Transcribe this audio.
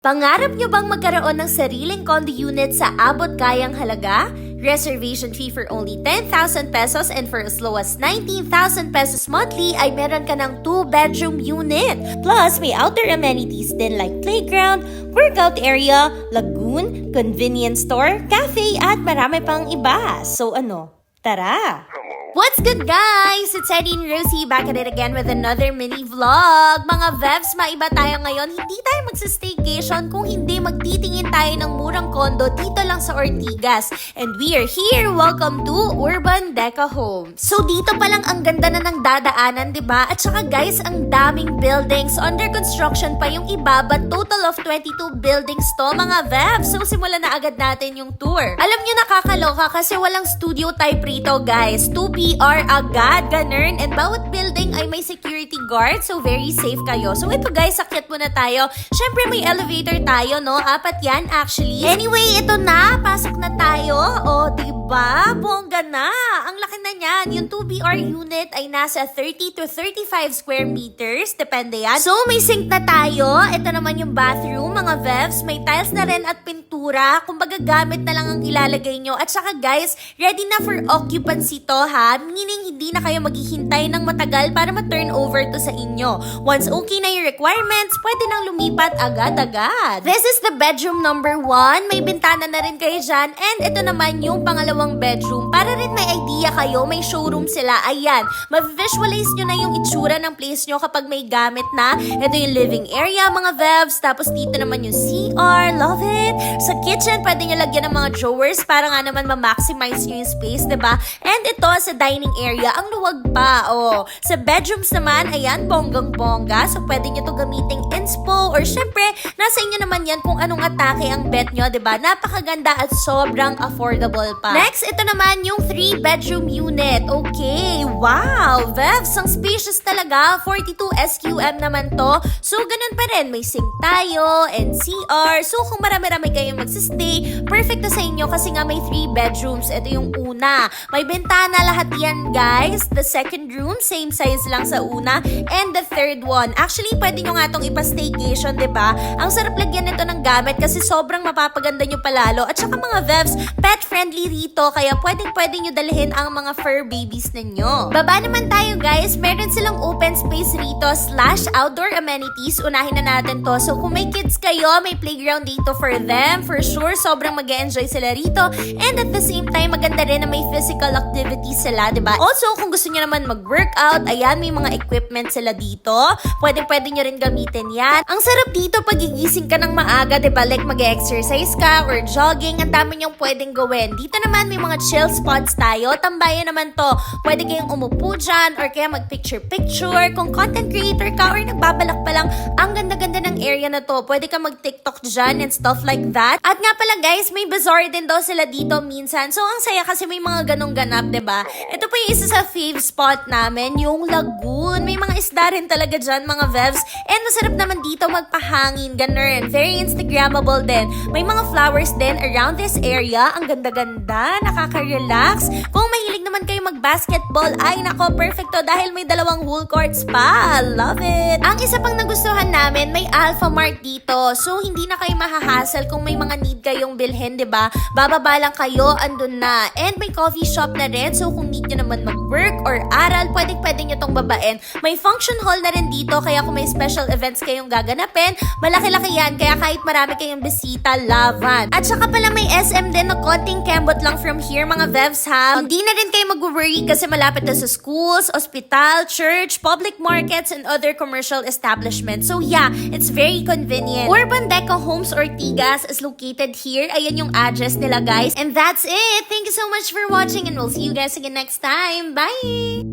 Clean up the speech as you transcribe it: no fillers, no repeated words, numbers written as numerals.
Pangarap nyo bang magkaroon ng sariling condo unit sa abot kayang halaga? Reservation fee for only 10,000 pesos and for as low as 19,000 pesos monthly ay meron ka ng 2-bedroom unit. Plus, may outdoor amenities din like playground, workout area, lagoon, convenience store, cafe at marami pang iba. So ano, tara! What's good guys? It's Eddie and Rosie back at it again with another mini vlog. Mga Vevs, maiba tayo ngayon. Hindi tayo magsa-staycation kung hindi magtitingin tayo ng murang kondo dito lang sa Ortigas. And we are here. Welcome to Urban Deca Homes. So dito pa lang ang ganda na ng dadaanan, diba? At saka guys, ang daming buildings. Under construction pa yung iba, but total of 22 buildings to mga Vevs. So simulan na agad natin yung tour. Alam nyo, nakakaloka kasi walang studio type rito guys. 2 PR agad, ganun. And bawat building ay may security guard, so very safe kayo. So ito guys, akyat muna tayo. Syempre may elevator tayo, no? 4 yan actually. Anyway, ito na. Pasok na tayo. O, diba? Bongga na. Ang laki na niyan. Yung 2BR unit ay nasa 30 to 35 square meters. Depende yan. So, may sink na tayo. Ito naman yung bathroom, mga Vevs. May tiles na rin at pintura. Kumbaga gamit na lang ang ilalagay nyo. At saka guys, ready na for occupancy to ha. Meaning, hindi na kayo maghihintay ng matagal para ma-turn over to sa inyo. Once okay na yung requirements, pwede nang lumipat agad-agad. This is the bedroom number 1. May bintana na rin kayo dyan. And ito naman yung pangalawang bedroom. Para rin may idea kayo, may showroom sila. Ayan, ma-visualize nyo na yung itsura ng place nyo kapag may gamit na. Ito yung living area, mga Vevs. Tapos dito naman yung CR. Love it! Sa kitchen, pwede nyo lagyan ng mga drawers para nga naman ma-maximize nyo yung space, diba? And ito, sa dining area, ang luwag pa. Oh. Sa bedrooms naman, ayan, bonggang-bongga. So, pwede nyo to gamiting inspo or syempre, nasa inyo naman yan kung anong atake ang bet nyo, diba? Napakaganda at sobrang affordable pa. Next, ito naman yung 3-bedroom unit. Okay, wow! Vevs, ang spacious talaga. 42 SQM naman to. So, ganun pa rin. May sink tayo and CR. So, kung marami-rami kayong magsistay, perfect na sa inyo kasi nga may 3 bedrooms. Ito yung una. May bintana lahat yan, guys. The second room, same size lang sa una. And the third one. Actually, pwede nyo nga itong ipa-staycation, diba? Ang sarap lagyan nito ng gamit kasi sobrang mapapaganda nyo palalo. At saka mga Vevs, pet-friendly rito. Kaya pwede nyo dalhin ang mga fur babies ninyo. Baba naman tayo, guys. Meron silang open space rito / outdoor amenities. Unahin na natin to. So, kung may kids kayo, may playground dito for them. For sure, sobrang mag-e-enjoy sila rito. And at the same time, maganda rin na may physical activities sila, diba? Also, kung gusto nyo naman mag-workout, ayan, may mga equipment sila dito. Pwede nyo rin gamitin yan. Ang sarap dito pag gigising ka ng maaga, diba? Like mag-exercise ka or jogging, ang dami nyong pwedeng gawin. Dito naman may mga chill spots tayo. Tambayan naman to. Pwede kayong umupo dyan or kaya mag-picture-picture. Kung content creator ka or nagbabalak pa lang, ang ganda-ganda ng area na to. Pwede ka mag-TikTok dyan and stuff like that. At nga pala guys, may bazaar din daw sila dito minsan. So, ang saya kasi may mga ganong ganap, diba? Ito pa yung isa sa fave spot namin, yung lagoon. May mga isda rin talaga dyan, mga Vevs. And masarap naman dito magpahangin, ganun. Very Instagrammable din. May mga flowers din around this area. Ang ganda-ganda, nakaka-relax. Kung mahilig naman kayo mag-basketball, ay nako, perfecto dahil may 2 whole courts pa. Love it! Ang isa pang nagustuhan namin, may Alpha Mart dito. So, hindi na kayo mahahassle kung may mga need kayong bilhin, diba? Bababa lang kayo, andun na. And may coffee shop na rin. So, kung need nyo naman mag-work or aral, pwede nyo tong babain. May function hall na rin dito, kaya kung may special events kayong gaganapin, malaki-laki yan. Kaya kahit marami kayong bisita, lavan. At saka pala may SM din na konting kembot lang from here, mga Vevs ha. Hindi na rin kayo mag-worry kasi malapit na sa schools, ospital, church, public markets, and other commercial establishments. So yeah, it's very convenient. Urban Deca Homes Ortigas is located here. Ayan yung address nila, guys. And that's it. Thank you so much for watching and we'll see you guys again next time. Bye!